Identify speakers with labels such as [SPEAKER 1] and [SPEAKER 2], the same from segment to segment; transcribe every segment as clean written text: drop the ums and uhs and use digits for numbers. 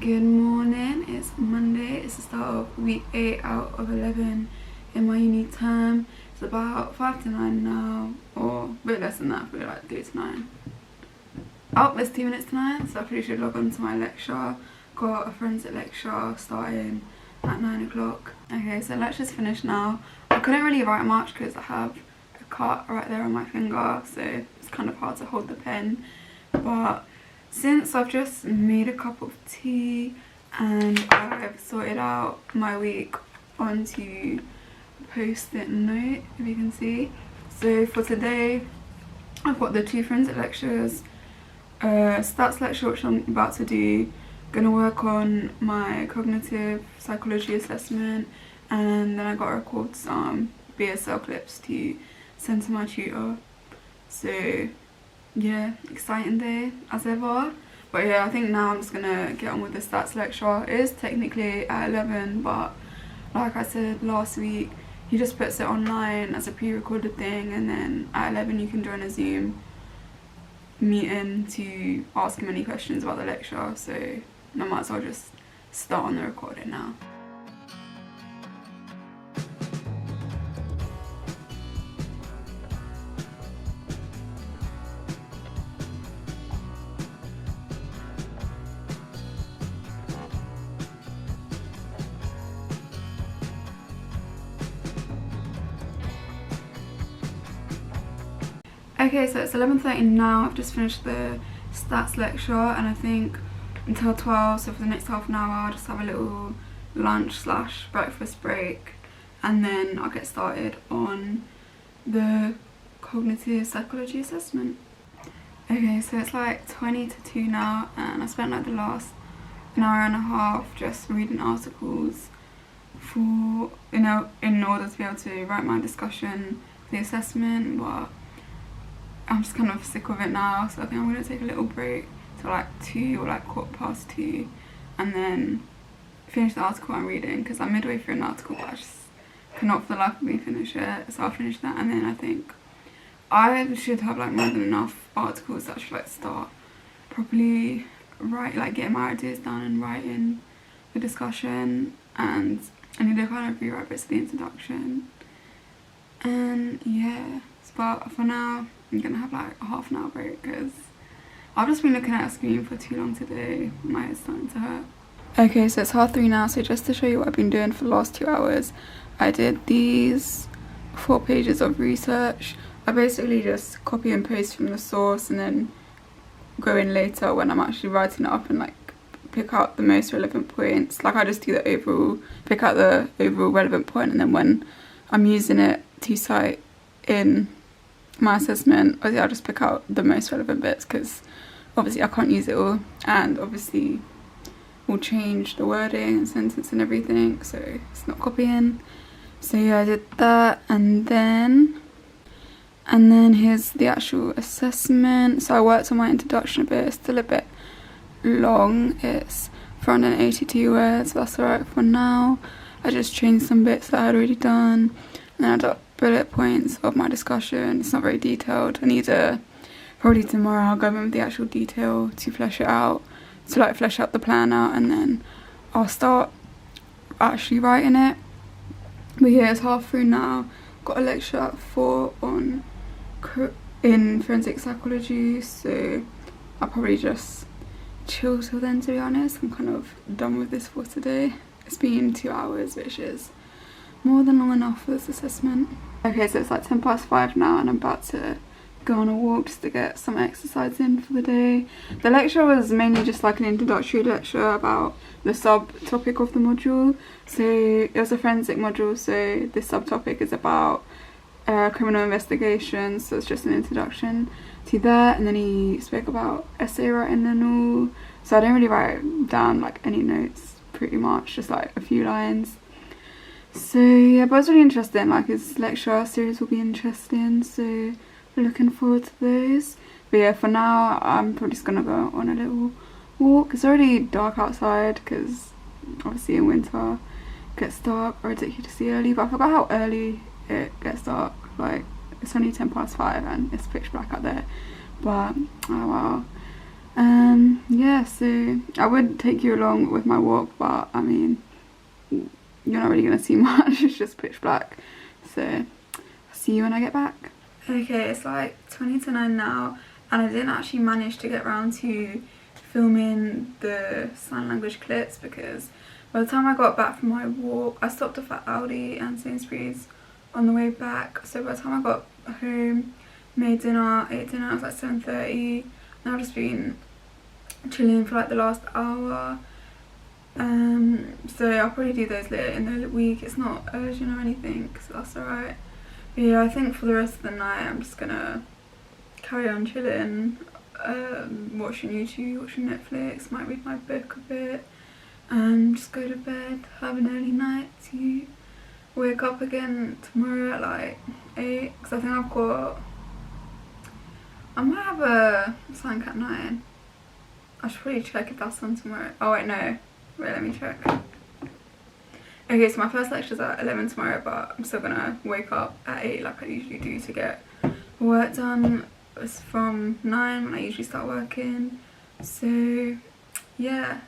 [SPEAKER 1] Good morning, it's Monday, it's the start of week 8 out of 11 in my uni term. It's about 5 to 9 now, or a bit less than that, probably like 3 to 9. Oh, it's 2 minutes to 9, so I probably should log on to my lecture. Got a forensic lecture starting at 9 o'clock. Okay, so lecture's finished now. I couldn't really write much because I have a cut right there on my finger, so it's kind of hard to hold the pen. But since I've just made a cup of tea and I've sorted out my week onto a post-it note, if you can see. So for today, I've got the 2 forensic lectures, stats lecture which I'm about to do, gonna work on my cognitive psychology assessment, and then I got to record some BSL clips to send to my tutor. So yeah, exciting day as ever. But yeah, I think now I'm just gonna get on with the stats lecture. It is technically at 11, but like I said last week, he just puts it online as a pre-recorded thing, and then at 11 you can join a Zoom meeting to ask him any questions about the lecture. So I might as well just start on the recording now. Okay, so it's 11:30 now. I've just finished the stats lecture, and I think until 12, so for the next half an hour I'll just have a little lunch slash breakfast break, and then I'll get started on the cognitive psychology assessment. Okay, so it's like 20 to 2 now, and I spent like the last an hour and a half just reading articles for, in order to be able to write my discussion for the assessment, but I'm just kind of sick of it now, so I think I'm going to take a little break till like 2 or like 2:15, and then finish the article I'm reading, because I'm midway through an article but I just cannot for the life of me finish it. So I'll finish that, and then I think I should have like more than enough articles that I should like start properly getting my ideas down and writing the discussion, and I need to kind of rewrite bits of the introduction. And yeah, but for now I'm gonna have like a half an hour break because I've just been looking at a screen for too long today. My head's starting to hurt. Okay, so it's 3:30 now, so just to show you what I've been doing for the last 2 hours, I did these 4 pages of research. I basically just copy and paste from the source and then go in later when I'm actually writing it up and like pick out the most relevant points. Like I just do the overall, pick out the overall relevant point, and then when I'm using it to cite in my assessment, obviously I'll just pick out the most relevant bits, because obviously I can't use it all, and obviously we'll change the wording and sentence and everything, so it's not copying. So yeah, I did that, and then here's the actual assessment. So I worked on my introduction a bit. It's still a bit long, it's 482 words, that's alright for now. I just changed some bits that I had already done, and I got bullet points of my discussion. It's not very detailed. I need to, probably tomorrow I'll go in with the actual detail to flesh it out, to like flesh out the plan out, and then I'll start actually writing it. But yeah, it's half through now. Got a lecture at 4 in forensic psychology, so I'll probably just chill till then, to be honest. I'm kind of done with this for today. It's been 2 hours, which is more than long enough for this assessment. Okay, so it's like 5:10 now, and I'm about to go on a walk just to get some exercise in for the day. The lecture was mainly just like an introductory lecture about the subtopic of the module. So it was a forensic module, so this subtopic is about criminal investigation, so it's just an introduction to that. And then he spoke about essay writing and all, so I didn't really write down like any notes, pretty much just like a few lines. So yeah, but it's really interesting. Like his lecture series will be interesting, so we're looking forward to those. But yeah, for now I'm probably just gonna go on a little walk. It's already dark outside because obviously in winter it gets dark ridiculously early, but I forgot how early it gets dark. Like it's only 5:10 and it's pitch black out there, but oh well. Yeah, so I would take you along with my walk, but I mean, you're not really gonna see much. It's just pitch black. So I'll see you when I get back. Okay, it's like 20 to 9 now, and I didn't actually manage to get around to filming the sign language clips because by the time I got back from my walk, I stopped off at Aldi and Sainsbury's on the way back. So by the time I got home, made dinner, ate dinner, it was like 7:30, and I've just been chilling for like the last hour. So I'll probably do those later in the week. It's not urgent or anything, so that's alright. But yeah, I think for the rest of the night I'm just gonna carry on chilling, watching YouTube, watching Netflix, might read my book a bit, and just go to bed, have an early night to wake up again tomorrow at like 8, because I think I might have a Science at 9. I should probably check if that's on tomorrow. Oh wait, no. Wait, let me check. Okay, so my first lecture's at 11 tomorrow, but I'm still gonna wake up at 8 like I usually do to get work done. It's from 9 when I usually start working. So yeah,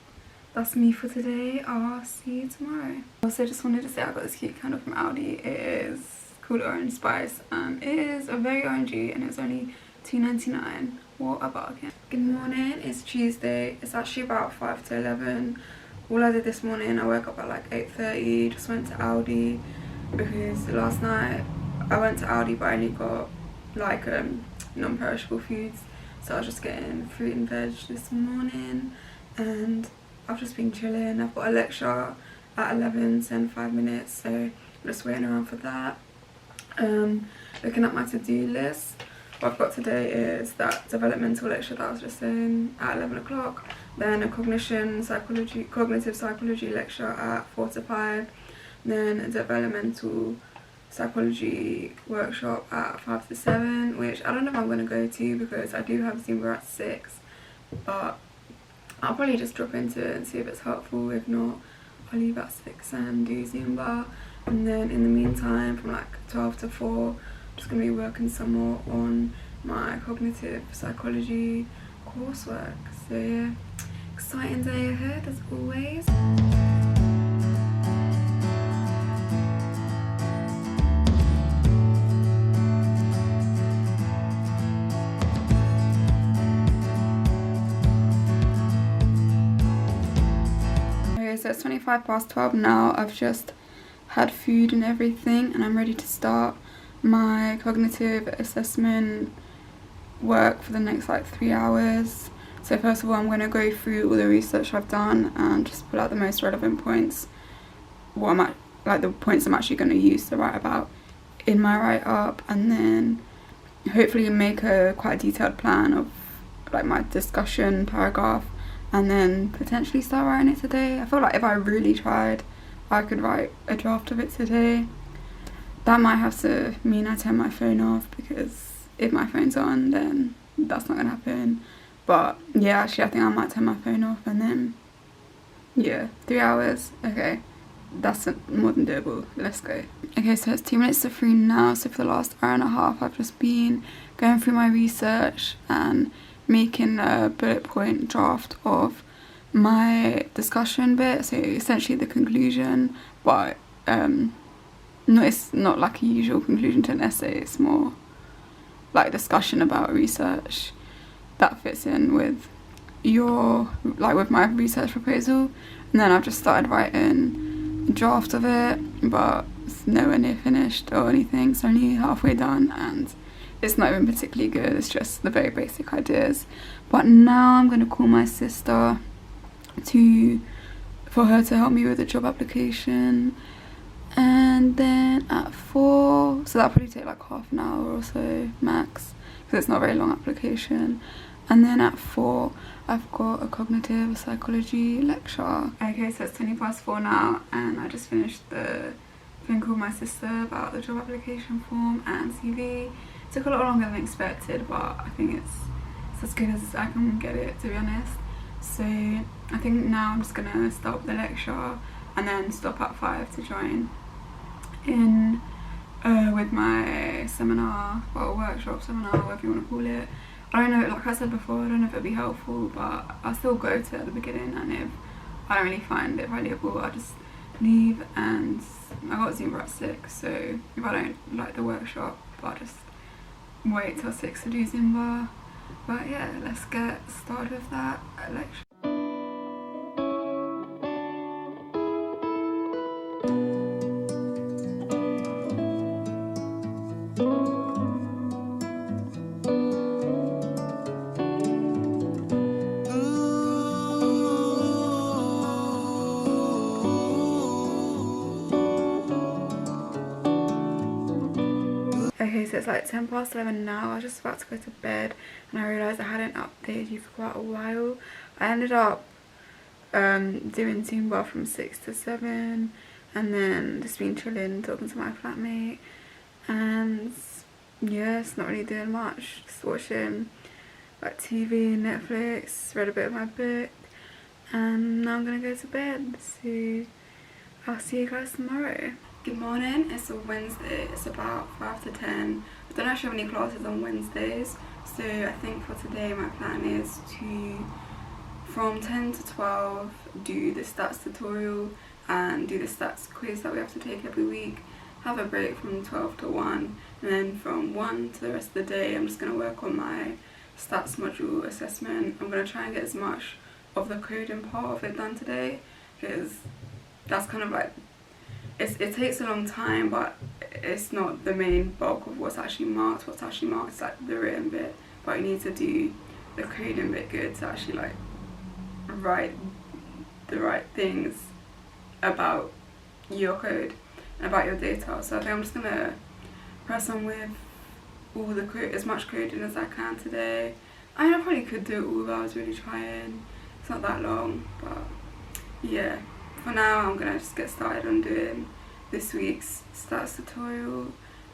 [SPEAKER 1] that's me for today. I'll see you tomorrow. Also, just wanted to say I got this cute candle from Aldi. It is called Orange Spice, and it is a very orangey, and it's only £2.99. What a bargain. Good morning, it's Tuesday. It's actually about 5 to 11. All I did this morning, I woke up at like 8:30, just went to Aldi because last night I went to Aldi but I only got like non-perishable foods, so I was just getting fruit and veg this morning, and I've just been chilling. I've got a lecture at 11, so in 5 minutes, so I'm just waiting around for that. Looking at my to-do list, what I've got today is that developmental lecture that I was just saying at 11 o'clock, then a cognitive psychology lecture at 4 to 5, then a developmental psychology workshop at 5 to 7, which I don't know if I'm going to go to because I do have Zumba at 6, but I'll probably just drop into it and see if it's helpful. If not, I'll leave at 6 and do Zumba, and then in the meantime from like 12 to 4 I'm just going to be working some more on my cognitive psychology coursework. So yeah, exciting day ahead as always. Okay, so it's 12:25 now. I've just had food and everything, and I'm ready to start my cognitive assessment work for the next like 3 hours. So first of all, I'm going to go through all the research I've done and just pull out the most relevant points, the points I'm actually going to use to write about in my write-up, and then hopefully make a quite detailed plan of like my discussion paragraph, and then potentially start writing it today. I feel like if I really tried, I could write a draft of it today. That might have to mean I turn my phone off, because if my phone's on, then that's not gonna happen. But yeah, actually I think I might turn my phone off, and then yeah, 3 hours. Okay, that's more than doable. Let's go. Okay, so it's 2 minutes to 3 now. So for the last hour and a half I've just been going through my research and making a bullet point draft of my discussion bit, so essentially the conclusion, but it's not like a usual conclusion to an essay. It's more like discussion about research that fits in with with my research proposal. And then I've just started writing a draft of it, but it's nowhere near finished or anything. It's only halfway done, and it's not even particularly good. It's just the very basic ideas. But now I'm going to call my sister for her to help me with the job application, and then at 4, so that'll probably take like half an hour or so max, because it's not a very long application. And then at 4 I've got a cognitive psychology lecture. Okay, so it's 4:20 now, and I just finished the phone call with my sister about the job application form and CV. It took a lot longer than expected, but I think it's as good as I can get it, to be honest. So I think now I'm just gonna start the lecture and then stop at 5 to join in with my seminar, well, workshop, seminar, whatever you want to call it, I don't know, like I said before, I don't know if it'd be helpful, but I'll still go to it at the beginning, and if I don't really find it valuable, I'll just leave. And I got Zumba at 6, so if I don't like the workshop, I'll just wait till 6 to do Zumba. But yeah, let's get started with that lecture. Okay, so it's like 10 past 11 now. I was just about to go to bed and I realised I hadn't updated you for quite a while. I ended up doing Zumba from 6 to 7 and then just been chilling, talking to my flatmate, and yeah, it's not really doing much. Just watching like TV, Netflix, read a bit of my book, and now I'm gonna go to bed. So I'll see you guys tomorrow. Good morning, it's a Wednesday, it's about 5 to 10. I don't actually have any classes on Wednesdays, so I think for today my plan is to, from 10 to 12, do the stats tutorial and do the stats quiz that we have to take every week. Have a break from 12 to 1, and then from 1 to the rest of the day I'm just going to work on my stats module assessment. I'm going to try and get as much of the coding part of it done today, because that's kind of like, it takes a long time, but it's not the main bulk of what's actually marked. What's actually marked is like the written bit, but you need to do the coding bit good to actually like write the right things about your code, about your data. So I think I'm just gonna press on with all the as much coding as I can today. I mean, I probably could do it all, but I was really trying. It's not that long, but yeah. For now, I'm gonna just get started on doing this week's stats tutorial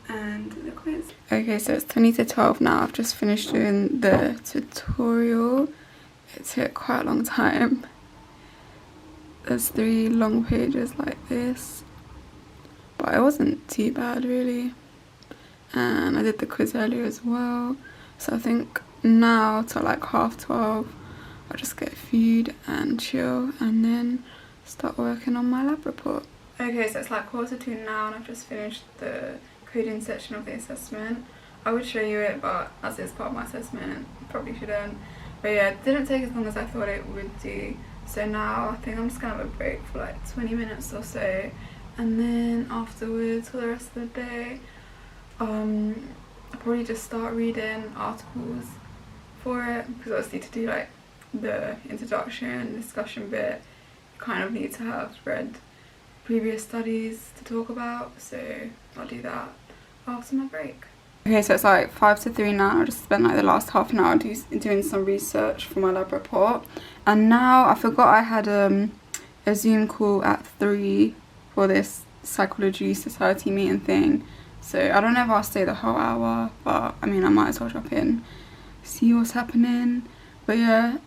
[SPEAKER 1] and the quiz. Okay, so it's 20 to 12 now. I've just finished doing the tutorial. It took quite a long time. There's 3 long pages like this, but it wasn't too bad really. And I did the quiz earlier as well. So I think now till like 12:30, I'll just get food and chill, and then start working on my lab report. Okay, so it's like 1:45 now and I've just finished the coding section of the assessment. I would show you it, but as it's part of my assessment, probably shouldn't. But yeah, it didn't take as long as I thought it would do. So now I think I'm just gonna have a break for like 20 minutes or so, and then afterwards for the rest of the day, I'll probably just start reading articles for it, because obviously to do like the introduction, discussion bit, kind of need to have read previous studies to talk about, so I'll do that after my break. Okay, so it's like 5 to 3 now. I just spent like the last half an hour doing some research for my lab report, and now I forgot I had a Zoom call at 3 for this psychology society meeting thing, so I don't know if I'll stay the whole hour, but I mean I might as well drop in, see what's happening. But yeah,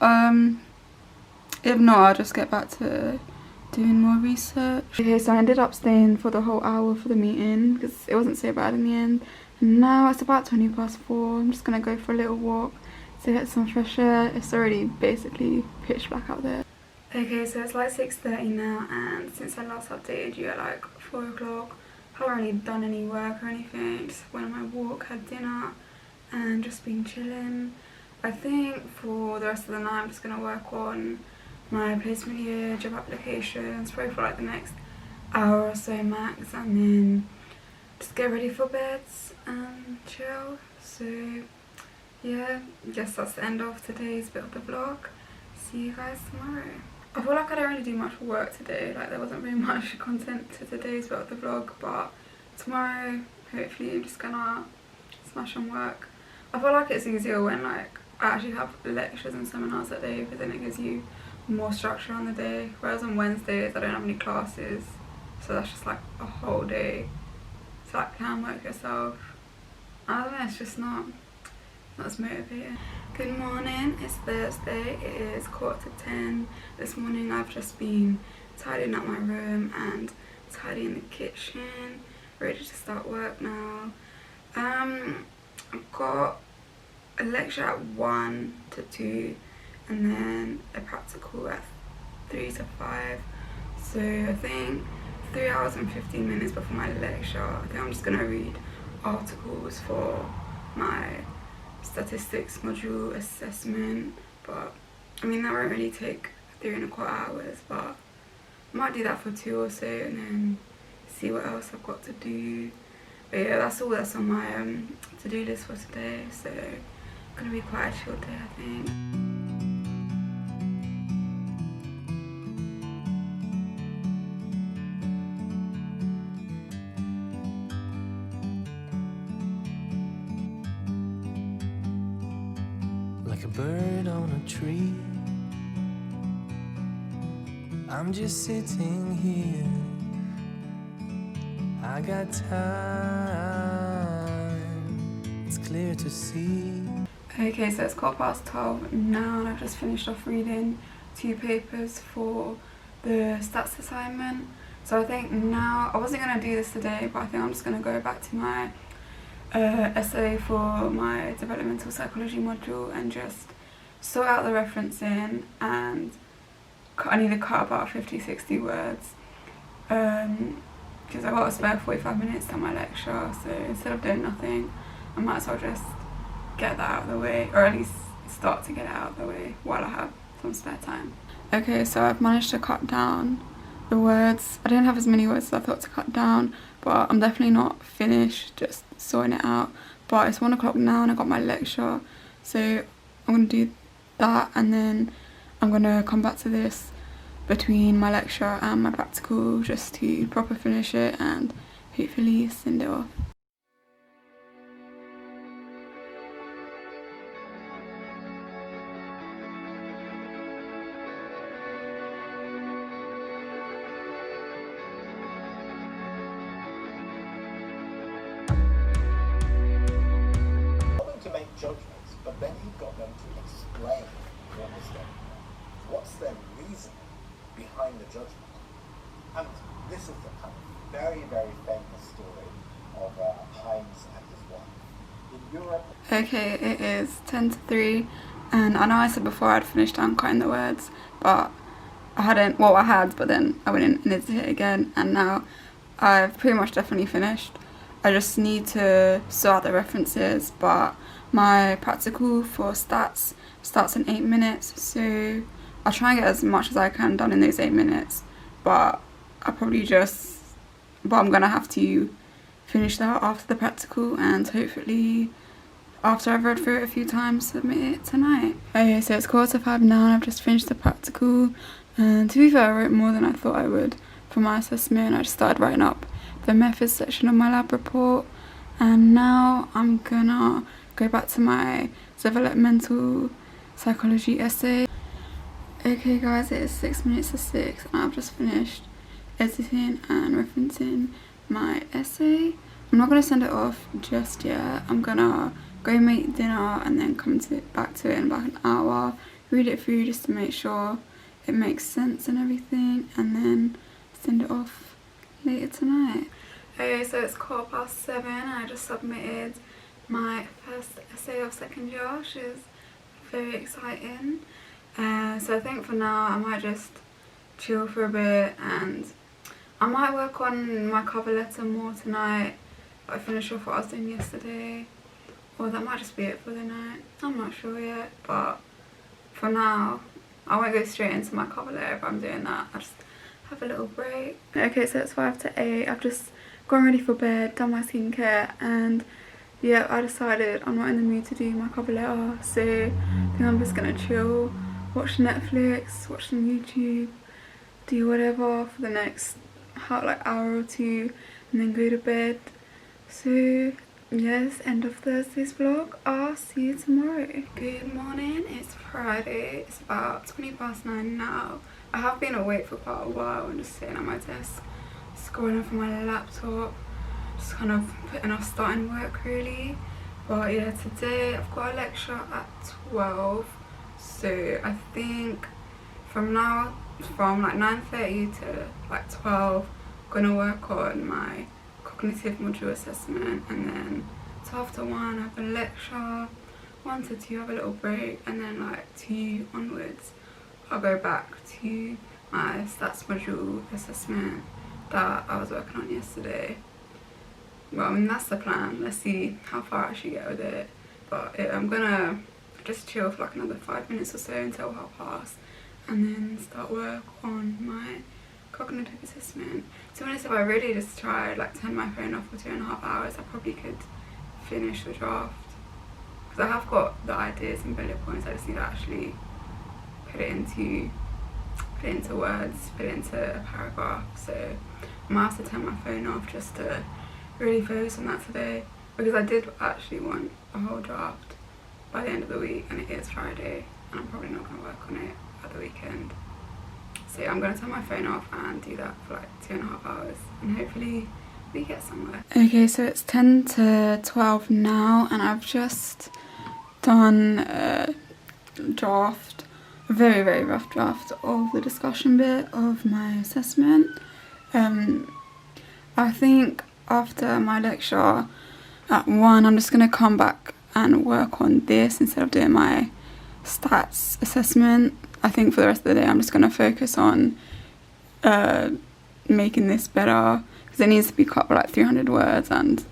[SPEAKER 1] if not, I'll just get back to doing more research. Okay, so I ended up staying for the whole hour for the meeting because it wasn't so bad in the end. And now it's about 4:20. I'm just gonna go for a little walk to get some fresh air. It's already basically pitch black out there. Okay, so it's like 6:30 now, and since I last updated you at like 4 o'clock, I haven't really done any work or anything. Just went on my walk, had dinner, and just been chilling. I think for the rest of the night I'm just gonna work on my placement year, job applications, probably for like the next hour or so max, and then just get ready for bed and chill. So yeah, guess that's the end of today's bit of the vlog. See you guys tomorrow. I feel like I don't really do much work today, like there wasn't very much content to today's bit of the vlog, but tomorrow hopefully I'm just gonna smash on work. I feel like it's easier when like I actually have lectures and seminars that day, because then it gives you more structure on the day, whereas on Wednesdays I don't have any classes, so that's just like a whole day to like plan work yourself. I don't know, it's just not as motivating. Good morning, it's Thursday, it is 9:45. This morning I've just been tidying up my room and tidying the kitchen, ready to start work now. I've got a lecture at 1 to 2 and then a practical at 3 to 5. So I think 3 hours and 15 minutes before my lecture, I think I'm just going to read articles for my statistics module assessment. But I mean, that won't really take 3.25 hours, but I might do that for 2 or so and then see what else I've got to do. But yeah, that's all that's on my to-do list for today, so it's gonna be quite a chill day, I think.
[SPEAKER 2] Like a bird on a tree, I'm just sitting here. I got time, it's clear to see.
[SPEAKER 1] Okay, so it's 12:15 now and I've just finished off reading 2 papers for the stats assignment. So I think now, I wasn't going to do this today, but I think I'm just going to go back to my essay for my developmental psychology module and just sort out the referencing, and I need to cut about 50-60 words because I got a spare 45 minutes to my lecture, so instead of doing nothing I might as well just get that out of the way, or at least start to get it out of the way while I have some spare time. Okay, so I've managed to cut down the words. I didn't have as many words as I thought to cut down, but I'm definitely not finished just sorting it out. But it's 1 o'clock now and I got my lecture, so I'm going to do that and then I'm going to come back to this between my lecture and my practical just to proper finish it and hopefully send it off.
[SPEAKER 3] To make judgments, but then he got them to explain what was going on. What's their reason behind the judgment? And this is the kind of very, very famous story of Heinz and his wife. In Europe...
[SPEAKER 1] Okay, it is 10 to 3 and I know I said before I'd finished cutting the words, but I hadn't. Well, I had, but then I went in and edited it again, and now I've pretty much definitely finished. I just need to sort out the references, but my practical for stats starts in 8 minutes, so I'll try and get as much as I can done in those 8 minutes, but I'm gonna have to finish that after the practical and hopefully after I've read through it a few times submit it tonight. Okay, so it's 4:45 now and I've just finished the practical, and to be fair I wrote more than I thought I would for my assessment. I just started writing up the methods section of my lab report, and now I'm gonna go back to my developmental psychology essay. Okay guys, it is 6 minutes to 6 and I've just finished editing and referencing my essay. I'm not gonna send it off just yet. I'm gonna go make dinner and then come back to it in about an hour, read it through just to make sure it makes sense and everything, and then send it off later tonight. Okay, so it's 7:15 and I just submitted my first essay of second year, which is very exciting. So I think for now I might just chill for a bit and I might work on my cover letter more tonight. I finish off what I was doing yesterday, or that might just be it for the night. I'm not sure yet, but for now I won't go straight into my cover letter if I'm doing that. I'll just have a little break. Okay, so it's 5 to 8. I've just gone ready for bed, done my skincare, and yeah, I decided I'm not in the mood to do my cover letter, so I think I'm just gonna chill, watch Netflix, watch some YouTube, do whatever for the next hour or two, and then go to bed. So yes, end of Thursday's vlog. I'll see you tomorrow. Good morning, it's Friday, it's about 9:20 now. I have been awake for quite a while and just sitting at my desk scrolling for my laptop, just kind of putting off starting work really. But yeah, today I've got a lecture at 12, so I think from like 9:30 to like 12 I'm gonna work on my cognitive module assessment, and then 12 to 1 I have a lecture, 1 to 2 have a little break, and then like 2 onwards I'll go back to my stats module assessment that I was working on yesterday. Well, I mean, that's the plan. Let's see how far I actually get with it. But I'm gonna just chill for like another 5 minutes or so until 1:30, and then start work on my cognitive assessment. To be honest, if I really just tried, like turn my phone off for 2.5 hours, I probably could finish the draft. Because I have got the ideas and bullet points, I just need to actually put it into words, put it into a paragraph. So I might have to turn my phone off just to really focus on that today, because I did actually want a whole draft by the end of the week, and it is Friday, and I'm probably not going to work on it at the weekend. So yeah, I'm going to turn my phone off and do that for like 2.5 hours, and hopefully we get somewhere. Okay, so it's 10 to 12 now, and I've just done a draft, a very, very rough draft of the discussion bit of my assessment. I think after my lecture at 1, I'm just going to come back and work on this instead of doing my stats assessment. I think for the rest of the day I'm just going to focus on making this better, because it needs to be cut by like 300 words and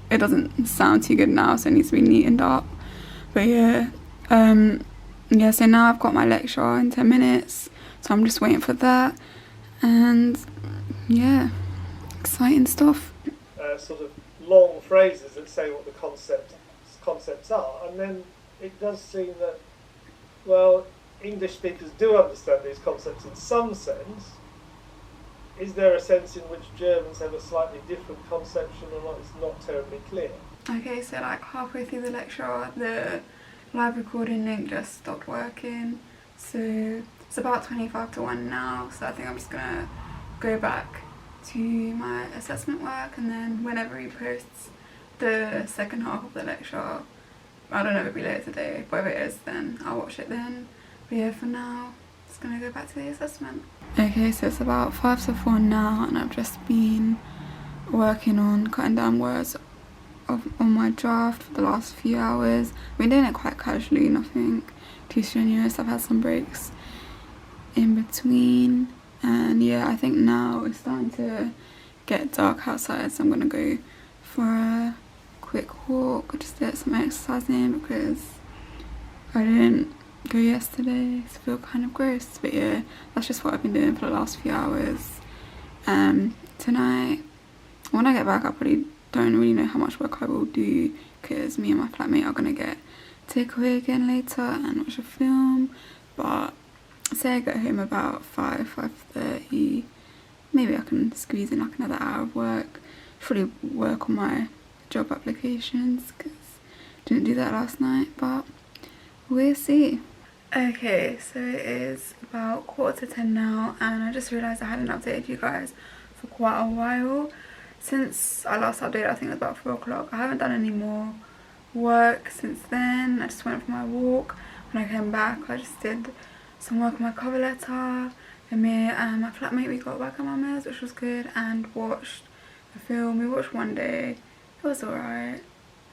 [SPEAKER 1] it doesn't sound too good now, so it needs to be neatened up. But yeah, so now I've got my lecture in 10 minutes, so I'm just waiting for that, and yeah, exciting stuff.
[SPEAKER 4] Sort of long phrases that say what the concepts are, and then it does seem that, well, English speakers do understand these concepts in some sense. Is there a sense in which Germans have a slightly different conception, or it's not terribly clear?
[SPEAKER 1] Okay, so like halfway through the lecture, the live recording link just stopped working, so it's about 25 to 1 now, so I think I'm just gonna go back to my assessment work, and then whenever he posts the second half of the lecture, I don't know if it'll be later today, but if it is, then I'll watch it then. But yeah, for now, just gonna go back to the assessment. Okay, so it's about 5 to 4 now, and I've just been working on cutting down words on my draft for the last few hours. I've been doing it quite casually, nothing too strenuous. I've had some breaks in between, and yeah, I think now it's starting to get dark outside, so I'm gonna go for a quick walk, just get some exercise in, because I didn't go yesterday, so I feel kind of gross. But yeah, that's just what I've been doing for the last few hours. Tonight, when I get back, I probably don't really know how much work I will do, because me and my flatmate are gonna get takeaway again later and watch a film. But say I get home about 5:30, maybe I can squeeze in like another hour of work, probably work on my job applications, because I didn't do that last night, but we'll see. Okay, so it is about 9:45 now, and I just realised I hadn't updated you guys for quite a while. Since I last updated, I think it was about 4 o'clock. I haven't done any more work since then. I just went for my walk. When I came back, I just did some work on my cover letter. And me and my flatmate, we got back at Mama's, which was good, and watched a film. We watched one day. It was alright.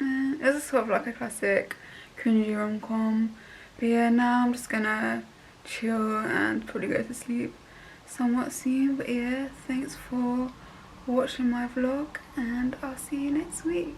[SPEAKER 1] It was sort of like a classic cringy rom-com. But yeah, now I'm just gonna chill and probably go to sleep somewhat soon. But yeah, thanks for watching my vlog, and I'll see you next week.